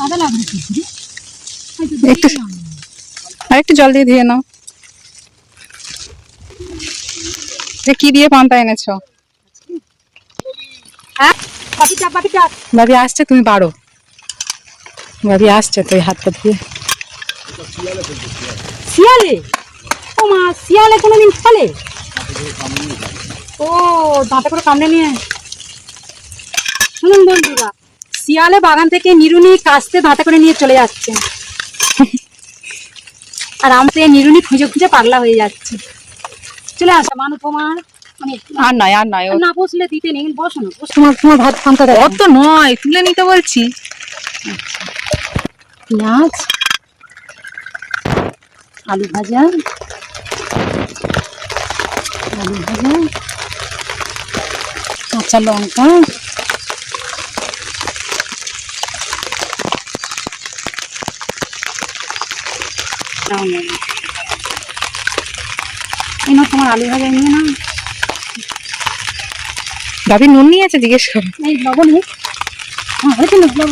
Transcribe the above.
আদা লাগবে একটু আর একটু জল দিয়ে ধুয়ে নাও। কি দিয়ে পান্তা এনেছো? হ্যাঁ বাপি চাপ ভাবি আসছে, তুমি পারো। ভাবি আসছে তো, হাত পা ধুয়ে। শিয়ালে? ও মা, শিয়ালে কোনোদিন ফলে? ও দাঁতে করে কামড়ে নিয়ে। শুনুন বন্ধুরা, শিয়ালে বাগান থেকে নিরুনি কাস্তে দাঁতে করে নিয়ে চলে যাচ্ছে, আর আমাদের নিরুনি খুঁজে খুঁজে পাগলা হয়ে যাচ্ছে। চলে আসা মানু তোমার আর নয় আর নয়, না বসলে দিতে নেই, বসো না। তোমার ভাত পান্তা দেয়। অত নয়, তুলে নিতে বলছি। পেঁয়াজ, আলু ভাজা, কাঁচা লঙ্কা, তোমার আলু ভাজা নিয়ে নাও। ভাবি নুন নিয়েছে জিজ্ঞেস করো। এই লবণ হয়েছে লবণ।